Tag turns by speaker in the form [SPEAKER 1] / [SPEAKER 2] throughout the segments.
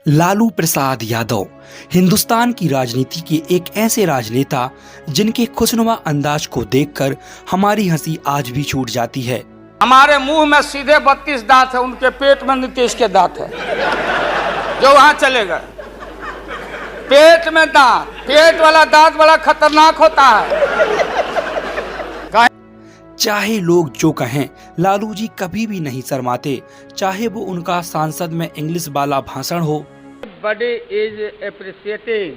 [SPEAKER 1] लालू प्रसाद यादव हिंदुस्तान की राजनीति के एक ऐसे राजनेता जिनके खुशनुमा अंदाज को देखकर हमारी हंसी आज भी छूट जाती है।
[SPEAKER 2] हमारे मुंह में सीधे 32 दांत है, उनके पेट में नीतीश के दांत है जो वहां चले गए। पेट में दांत, पेट वाला दांत बड़ा खतरनाक होता है।
[SPEAKER 1] चाहे लोग जो कहें, लालू जी कभी भी नहीं शर्माते, चाहे वो उनका सांसद में इंग्लिश वाला भाषण हो।
[SPEAKER 2] Everybody is appreciating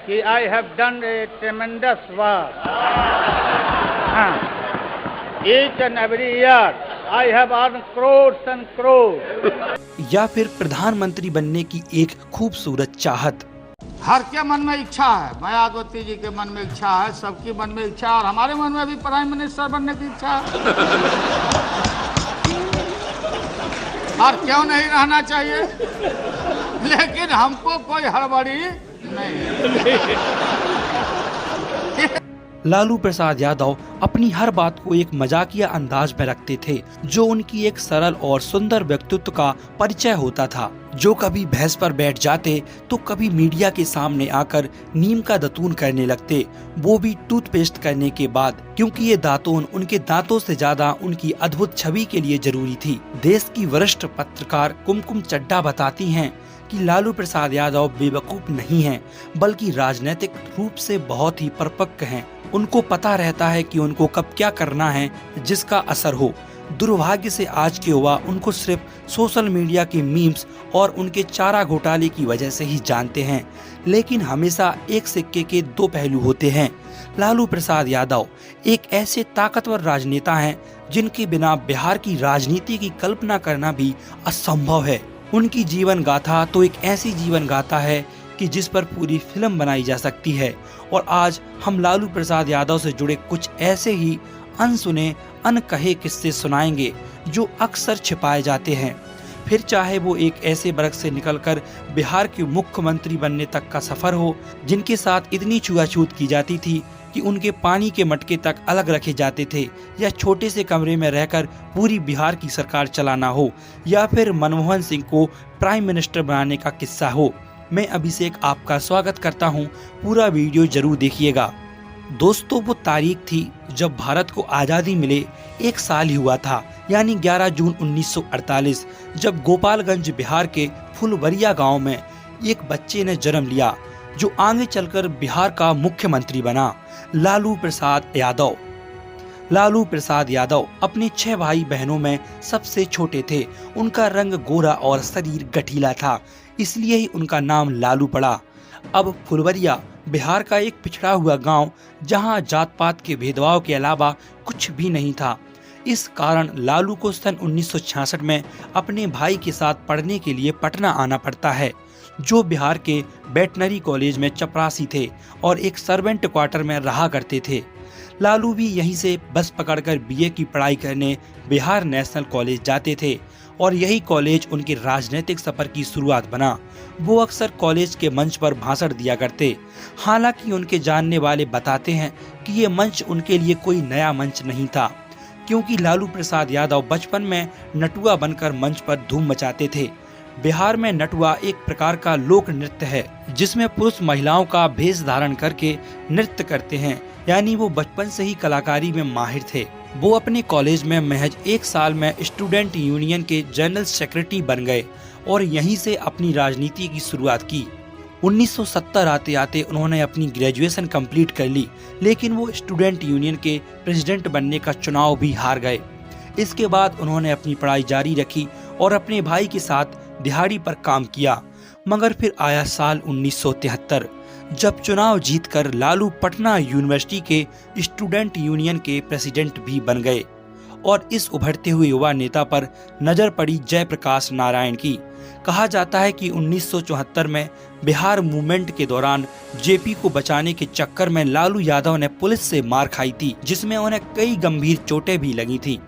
[SPEAKER 2] कि I have done a tremendous work. Each and every year I have earned crores and crores.
[SPEAKER 1] या फिर प्रधानमंत्री बनने की एक खूबसूरत चाहत।
[SPEAKER 2] हर के मन में इच्छा है, मायावती जी के मन में इच्छा है, सबकी मन में इच्छा है, और हमारे मन में भी प्राइम मिनिस्टर बनने की इच्छा है। और क्यों नहीं रहना चाहिए, लेकिन हमको कोई हड़बड़ी नहीं।
[SPEAKER 1] लालू प्रसाद यादव अपनी हर बात को एक मजाकिया अंदाज में रखते थे, जो उनकी एक सरल और सुंदर व्यक्तित्व का परिचय होता था। जो कभी भैंस पर बैठ जाते तो कभी मीडिया के सामने आकर नीम का दतून करने लगते, वो भी टूथपेस्ट करने के बाद, क्योंकि ये दातून उनके दांतों से ज्यादा उनकी अद्भुत छवि के लिए जरूरी थी। देश की वरिष्ठ पत्रकार कुमकुम चड्ढा बताती हैं कि लालू प्रसाद यादव बेवकूफ नहीं हैं, बल्कि राजनीतिक रूप से बहुत ही परिपक्व हैं। उनको पता रहता है कि उनको कब क्या करना है जिसका असर हो। दुर्भाग्य से आज के युवा उनको सिर्फ सोशल मीडिया के मीम्स और उनके चारा घोटाले की वजह से ही जानते हैं, लेकिन हमेशा एक सिक्के के दो पहलू होते हैं। लालू प्रसाद यादव एक ऐसे ताकतवर राजनेता हैं जिनके बिना बिहार की राजनीति की कल्पना करना भी असंभव है। उनकी जीवन गाथा तो एक ऐसी जीवन गाथा है कि जिस पर पूरी फिल्म बनाई जा सकती है। और आज हम लालू प्रसाद यादव से जुड़े कुछ ऐसे ही अनसुने अनकहे किस्से सुनाएंगे जो अक्सर छिपाए जाते हैं। फिर चाहे वो एक ऐसे वर्ग से निकलकर बिहार के मुख्यमंत्री बनने तक का सफर हो, जिनके साथ इतनी छुआछूत की जाती थी कि उनके पानी के मटके तक अलग रखे जाते थे, या छोटे से कमरे में रहकर पूरी बिहार की सरकार चलाना हो, या फिर मनमोहन सिंह को प्राइम मिनिस्टर बनाने का किस्सा हो। मैं अभिषेक आपका स्वागत करता हूं, पूरा वीडियो जरूर देखिएगा। दोस्तों, वो तारीख थी जब भारत को आज़ादी मिले 1 साल ही हुआ था, यानी 11 जून 1948, जब गोपालगंज बिहार के फुलवरिया गांव में एक बच्चे ने जन्म लिया जो आगे चलकर बिहार का मुख्यमंत्री बना, लालू प्रसाद यादव। लालू प्रसाद यादव अपने 6 भाई बहनों में सबसे छोटे थे। उनका रंग गोरा और शरीर गठीला था, इसलिए ही उनका नाम लालू पड़ा। अब फुलवरिया बिहार का एक पिछड़ा हुआ गांव, जहां जात पात के भेदभाव के अलावा कुछ भी नहीं था। इस कारण लालू को सन 1966 में अपने भाई के साथ पढ़ने के लिए पटना आना पड़ता है, जो बिहार के वेटनरी कॉलेज में चपरासी थे और एक सर्वेंट क्वार्टर में रहा करते थे। लालू भी यहीं से बस पकड़कर बीए की पढ़ाई करने बिहार नेशनल कॉलेज जाते थे, और यही कॉलेज उनके राजनीतिक सफर की शुरुआत बना। वो अक्सर कॉलेज के मंच पर भाषण दिया करते। हालांकि उनके जानने वाले बताते हैं कि ये मंच उनके लिए कोई नया मंच नहीं था, क्योंकि लालू प्रसाद यादव बचपन में नटुआ बनकर मंच पर धूम मचाते थे। बिहार में नटुआ एक प्रकार का लोक नृत्य है, जिसमें पुरुष महिलाओं का भेष धारण करके नृत्य करते हैं, यानी वो बचपन से ही कलाकारी में माहिर थे। वो अपने कॉलेज में महज 1 साल में स्टूडेंट यूनियन के जनरल सेक्रेटरी बन गए और यहीं से अपनी राजनीति की शुरुआत की। 1970 आते आते उन्होंने अपनी ग्रेजुएशन कंप्लीट कर ली, लेकिन वो स्टूडेंट यूनियन के प्रेसिडेंट बनने का चुनाव भी हार गए। इसके बाद उन्होंने अपनी पढ़ाई जारी रखी और अपने भाई के साथ दिहाड़ी पर काम किया। मगर फिर आया साल 1973, जब चुनाव जीतकर लालू पटना यूनिवर्सिटी के स्टूडेंट यूनियन के प्रेसिडेंट भी बन गए। और इस उभरते हुए युवा नेता पर नजर पड़ी जयप्रकाश नारायण की। कहा जाता है कि 1974 में बिहार मूवमेंट के दौरान जेपी को बचाने के चक्कर में लालू यादव ने पुलिस से मार खाई थी, जिसमें उन्हें कई गंभीर चोटें भी लगी थी।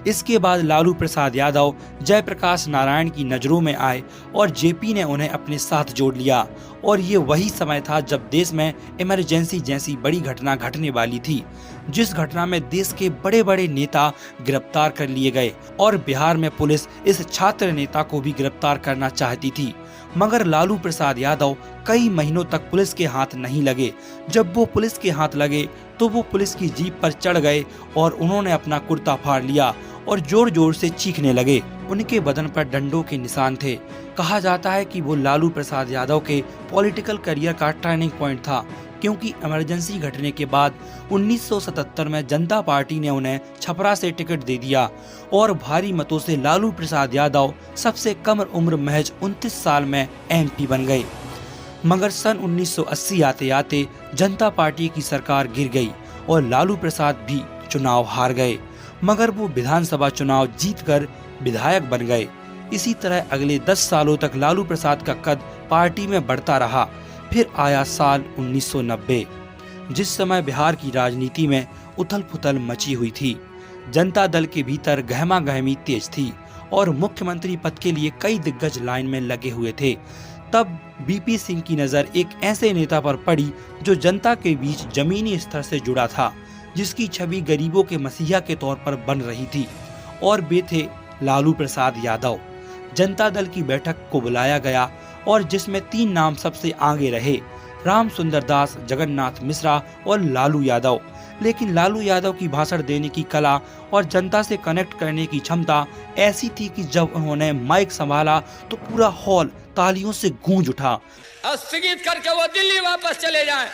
[SPEAKER 1] इसके बाद लालू प्रसाद यादव जयप्रकाश नारायण की नजरों में आए और जेपी ने उन्हें अपने साथ जोड़ लिया। और ये वही समय था जब देश में इमरजेंसी जैसी बड़ी घटना घटने वाली थी, जिस घटना में देश के बड़े बड़े नेता गिरफ्तार कर लिए गए और बिहार में पुलिस इस छात्र नेता को भी गिरफ्तार करना चाहती थी। मगर लालू प्रसाद यादव कई महीनों तक पुलिस के हाथ नहीं लगे। जब वो पुलिस के हाथ लगे तो वो पुलिस की जीप पर चढ़ गए और उन्होंने अपना कुर्ता फाड़ लिया और जोर जोर से चीखने लगे। उनके बदन पर डंडों के निशान थे। कहा जाता है कि वो लालू प्रसाद यादव के पॉलिटिकल करियर का टर्निंग पॉइंट था, क्योंकि इमरजेंसी घटने के बाद 1977 में जनता पार्टी ने उन्हें छपरा से टिकट दे दिया और भारी मतों से लालू प्रसाद यादव सबसे कम उम्र महज 29 साल में एमपी बन गए। मगर सन 1980 आते आते जनता पार्टी की सरकार गिर गई और लालू प्रसाद भी चुनाव हार गए, मगर वो विधानसभा चुनाव जीतकर विधायक बन गए। इसी तरह अगले 10 सालों तक लालू प्रसाद का कद पार्टी में बढ़ता रहा। फिर आया साल 1990, जिस समय बिहार की राजनीति में उथल पुथल मची हुई थी। जनता दल के भीतर गहमा गहमी तेज थी और मुख्यमंत्री पद के लिए कई दिग्गज लाइन में लगे हुए थे। तब बीपी सिंह की नजर एक ऐसे नेता पर पड़ी जो जनता के बीच जमीनी स्तर से जुड़ा था, जिसकी छवि गरीबों के मसीहा के तौर पर बन रही थी, और वे थे लालू प्रसाद यादव। जनता दल की बैठक को बुलाया गया और जिसमें 3 नाम सबसे आगे रहे, राम सुंदर दास, जगन्नाथ मिश्रा और लालू यादव। लेकिन लालू यादव की भाषण देने की कला और जनता से कनेक्ट करने की क्षमता ऐसी थी कि जब उन्होंने माइक संभाला तो पूरा हॉल तालियों से गूंज उठा।
[SPEAKER 2] स्थगित करके वो दिल्ली वापस चले जाएं।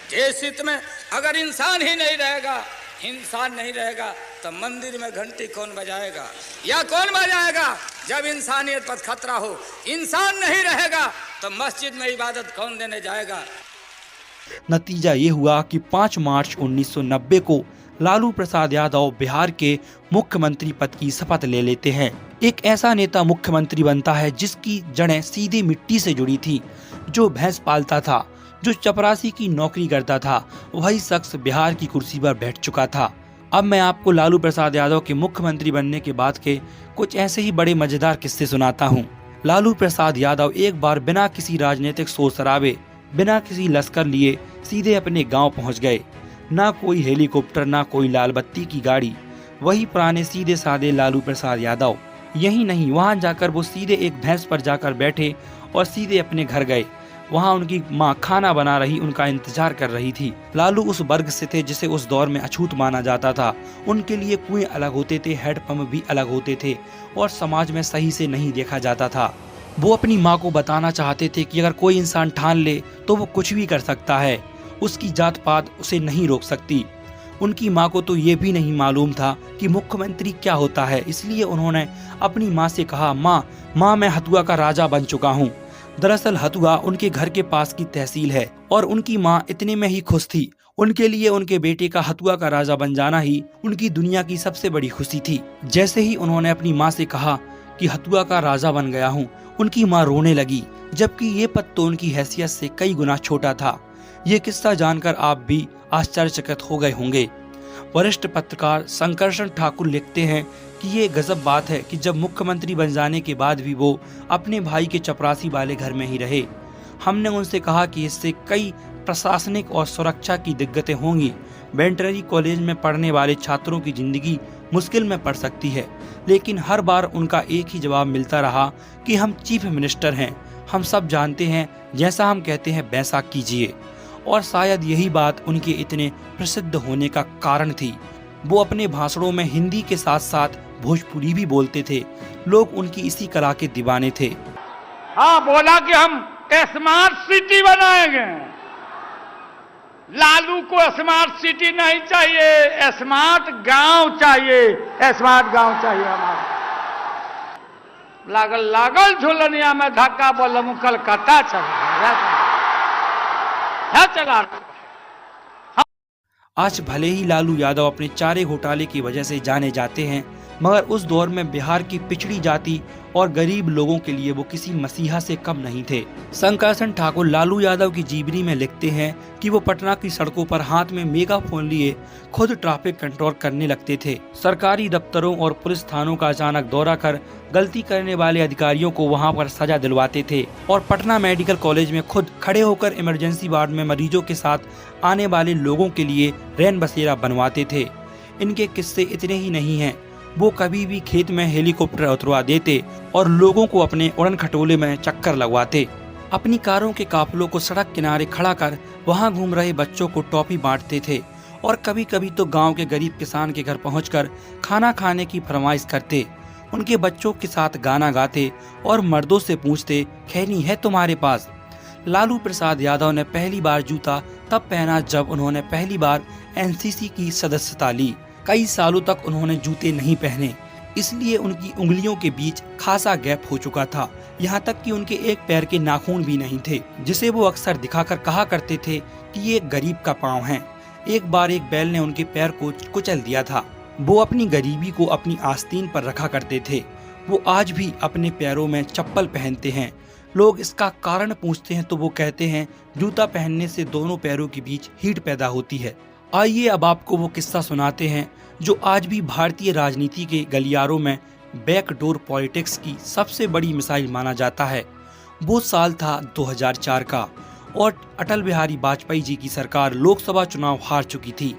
[SPEAKER 2] देश हित में अगर इंसान ही नहीं रहेगा, इंसान नहीं रहेगा, तो मंदिर में घंटी कौन बजाएगा या कौन बजाएगा? जब इंसानियत पर खतरा हो, इंसान नहीं रहेगा तो मस्जिद में इबादत कौन देने जाएगा?
[SPEAKER 1] नतीजा ये हुआ कि 5 मार्च 1990 को लालू प्रसाद यादव बिहार के मुख्यमंत्री पद की शपथ ले लेते हैं। एक ऐसा नेता मुख्यमंत्री बनता है जिसकी जड़ें सीधी मिट्टी से जुड़ी थी। जो भैंस पालता था, जो चपरासी की नौकरी करता था, वही शख्स बिहार की कुर्सी पर बैठ चुका था। अब मैं आपको लालू प्रसाद यादव के मुख्यमंत्री बनने के बाद के कुछ ऐसे ही बड़े मजेदार किस्से सुनाता हूँ। लालू प्रसाद यादव एक बार बिना किसी राजनीतिक शोर शराबे, बिना किसी लश्कर लिए सीधे अपने गांव पहुंच गए। ना कोई हेलीकॉप्टर, ना कोई लाल बत्ती की गाड़ी, वही पुराने सीधे साधे लालू प्रसाद यादव। यही नहीं, वहां जाकर वो सीधे एक भैंस पर जाकर बैठे और सीधे अपने घर गए। वहां उनकी माँ खाना बना रही उनका इंतजार कर रही थी। लालू उस वर्ग से थे जिसे उस दौर में अछूत माना जाता था। उनके लिए कुएं अलग होते थे, हैंडपंप भी अलग होते थे और समाज में सही से नहीं देखा जाता था। वो अपनी माँ को बताना चाहते थे कि अगर कोई इंसान ठान ले तो वो कुछ भी कर सकता है, उसकी जात पात उसे नहीं रोक सकती। उनकी माँ को तो ये भी नहीं मालूम था कि मुख्यमंत्री क्या होता है, इसलिए उन्होंने अपनी माँ से कहा, माँ मैं हथुआ का राजा बन चुका हूँ। दरअसल हथुआ उनके घर के पास की तहसील है और उनकी माँ इतने में ही खुश थी। उनके लिए उनके बेटे का हथुआ का राजा बन जाना ही उनकी दुनिया की सबसे बड़ी खुशी थी। जैसे ही उन्होंने अपनी माँ से कहा कि हथुआ का राजा बन गया हूँ, उनकी माँ रोने लगी, जबकि ये पद तो उनकी हैसियत से कई गुना छोटा था। ये किस्सा जानकर आप भी आश्चर्यचकित हो गए होंगे। वरिष्ठ पत्रकार संकर्षण ठाकुर लिखते हैं कि ये गजब बात है कि जब मुख्यमंत्री बन जाने के बाद भी वो अपने भाई के चपरासी वाले घर में ही रहे। हमने उनसे कहा कि इससे कई प्रशासनिक और सुरक्षा की दिक्कतें होंगी। वेटरनरी कॉलेज में पढ़ने वाले छात्रों की जिंदगी मुश्किल में पड़ सकती है, लेकिन हर बार उनका एक ही जवाब मिलता रहा कि हम चीफ मिनिस्टर हैं, हम सब जानते हैं, जैसा हम कहते हैं वैसा कीजिए। और शायद यही बात उनके इतने प्रसिद्ध होने का कारण थी। वो अपने भाषणों में हिंदी के साथ साथ भोजपुरी भी बोलते थे। लोग उनकी इसी कला के दीवाने थे।
[SPEAKER 2] हाँ, बोला कि हम स्मार्ट सिटी बनाएंगे। लालू को स्मार्ट सिटी नहीं चाहिए, स्मार्ट गांव चाहिए, स्मार्ट गांव चाहिए हमारा। लागल झुलनिया में धक्का बोल कलकत्ता चला।
[SPEAKER 1] आज भले ही लालू यादव अपने चारे घोटाले की वजह से जाने जाते हैं, मगर उस दौर में बिहार की पिछड़ी जाति और गरीब लोगों के लिए वो किसी मसीहा से कम नहीं थे। शंकरसन ठाकुर लालू यादव की जीवनी में लिखते हैं कि वो पटना की सड़कों पर हाथ में मेगाफोन लिए खुद ट्रैफिक कंट्रोल करने लगते थे। सरकारी दफ्तरों और पुलिस थानों का अचानक दौरा कर गलती करने वाले अधिकारियों को वहां पर सजा दिलवाते थे और पटना मेडिकल कॉलेज में खुद खड़े होकर इमरजेंसी वार्ड में मरीजों के साथ आने वाले लोगों के लिए रैन बसेरा बनवाते थे। इनके किस्से इतने ही नहीं हैं, वो कभी भी खेत में हेलीकॉप्टर उतरवा देते और लोगों को अपने उड़न खटोले में चक्कर लगवाते। अपनी कारों के काफिलों को सड़क किनारे खड़ा कर वहां घूम रहे बच्चों को टॉफी बांटते थे और कभी कभी तो गांव के गरीब किसान के घर पहुंचकर खाना खाने की फरमाइश करते। उनके बच्चों के साथ गाना गाते और मर्दों से पूछते, खैनी है तुम्हारे पास। लालू प्रसाद यादव ने पहली बार जूता तब पहना जब उन्होंने पहली बार एनसीसी की सदस्यता ली। कई सालों तक उन्होंने जूते नहीं पहने, इसलिए उनकी उंगलियों के बीच खासा गैप हो चुका था। यहाँ तक कि उनके एक पैर के नाखून भी नहीं थे, जिसे वो अक्सर दिखाकर कहा करते थे कि ये गरीब का पाँव है। एक बार एक बैल ने उनके पैर को कुचल दिया था। वो अपनी गरीबी को अपनी आस्तीन पर रखा करते थे। वो आज भी अपने पैरों में चप्पल पहनते हैं। लोग इसका कारण पूछते हैं तो वो कहते हैं जूता पहनने से दोनों पैरों के बीच हीट पैदा होती है। आइए अब आपको वो किस्सा सुनाते हैं जो आज भी भारतीय राजनीति के गलियारों में बैकडोर पॉलिटिक्स की सबसे बड़ी मिसाइल माना जाता है। वो साल था 2004 का और अटल बिहारी वाजपेयी जी की सरकार लोकसभा चुनाव हार चुकी थी।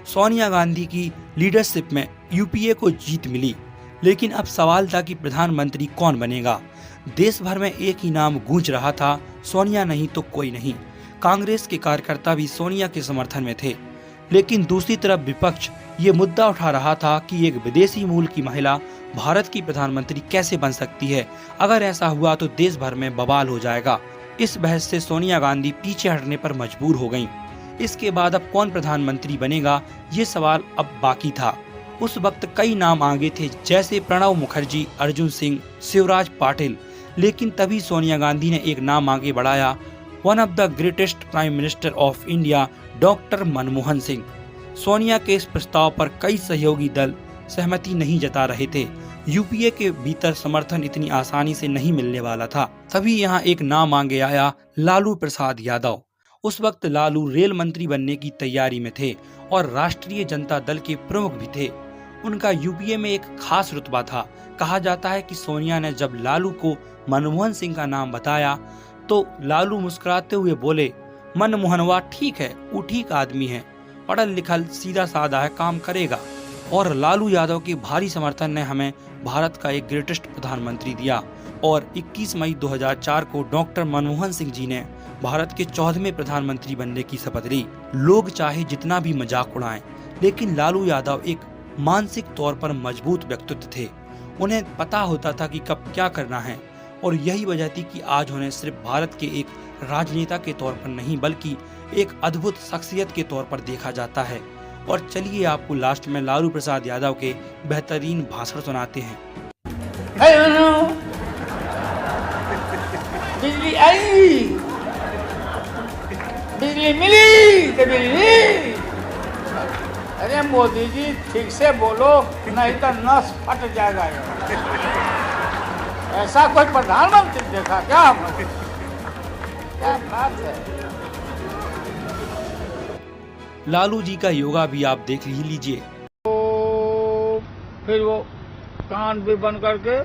[SPEAKER 1] सोनिया गांधी की लीडरशिप में यूपीए को जीत मिली, लेकिन अब सवाल था कि प्रधानमंत्री कौन बनेगा। देश भर में एक ही नाम गूंज रहा था, सोनिया नहीं तो कोई नहीं। कांग्रेस के कार्यकर्ता भी सोनिया के समर्थन में थे, लेकिन दूसरी तरफ विपक्ष ये मुद्दा उठा रहा था कि एक विदेशी मूल की महिला भारत की प्रधानमंत्री कैसे बन सकती है। अगर ऐसा हुआ तो देश भर में बवाल हो जाएगा। इस बहस से सोनिया गांधी पीछे हटने पर मजबूर हो गईं। इसके बाद अब कौन प्रधानमंत्री बनेगा, ये सवाल अब बाकी था। उस वक्त कई नाम आगे थे, जैसे प्रणब मुखर्जी, अर्जुन सिंह, शिवराज पाटिल। लेकिन तभी सोनिया गांधी ने एक नाम आगे बढ़ाया, one of the greatest prime minister of India, doctor Manmohan Singh. Sonia के इस प्रस्ताव पर कई सहयोगी दल सहमति नहीं जता रहे थे। यूपीए के भीतर समर्थन इतनी आसानी से नहीं मिलने वाला था। तभी यहाँ एक नाम आगे आया, लालू प्रसाद यादव। उस वक्त लालू रेल मंत्री बनने की तैयारी में थे और राष्ट्रीय जनता दल के प्रमुख भी थे। उनका यूपीए में एक खास रुतबा था। कहा जाता है कि सोनिया ने जब लालू को मनमोहन सिंह का नाम बताया तो लालू मुस्कुराते हुए बोले, मनमोहनवा ठीक है, वो ठीक आदमी है, पढ़ल लिखल सीधा साधा है, काम करेगा। और लालू यादव के भारी समर्थन ने हमें भारत का एक ग्रेटेस्ट प्रधानमंत्री दिया। और 21 मई 2004 को डॉक्टर मनमोहन सिंह जी ने भारत के 14वें प्रधानमंत्री बनने की शपथ ली। लोग चाहे जितना भी मजाक उड़ाएं, लेकिन लालू यादव एक मानसिक तौर पर मजबूत व्यक्तित्व थे। उन्हें पता होता था कि कब क्या करना है, और यही वजह थी कि आज उन्हें सिर्फ भारत के एक राजनेता के तौर पर नहीं बल्कि एक अद्भुत शख्सियत के तौर पर देखा जाता है। और चलिए आपको लास्ट में लालू प्रसाद यादव के बेहतरीन भाषण सुनाते हैं।
[SPEAKER 2] बिजली आई, बिजली मिली तो बिजली। अरे मोदी जी ठीक से बोलो, नहीं तो नस फट जाएगा। ऐसा कोई प्रधानमंत्री देखा क्या हमने? क्या बात है।
[SPEAKER 1] लालू जी का योगा भी आप देख ही लीजिए।
[SPEAKER 2] तो फिर वो कान भी बंद करके,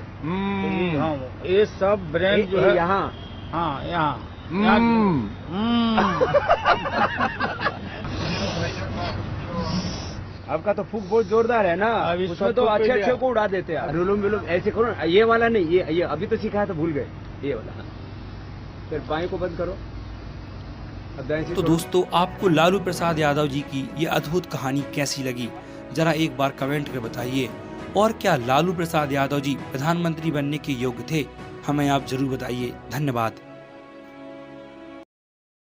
[SPEAKER 2] हाँ, ये सब ब्रेन जो है यहाँ, हाँ यहाँ,
[SPEAKER 3] आपका तो फूक बहुत जोरदार है ना, उसमें तो अच्छे अच्छे को उड़ा देते हैं। अनुलोम विलोम ऐसे करो ना, ये वाला नहीं, ये अभी तो सिखाया तो भूल गए, ये वाला। फिर बाएं को बंद करो।
[SPEAKER 1] तो दोस्तों, आपको लालू प्रसाद यादव जी की ये अद्भुत कहानी कैसी लगी, जरा एक बार कमेंट कर बताइए। और क्या लालू प्रसाद यादव जी प्रधानमंत्री बनने के योग्य थे? हमें आप जरूर बताइए। धन्यवाद।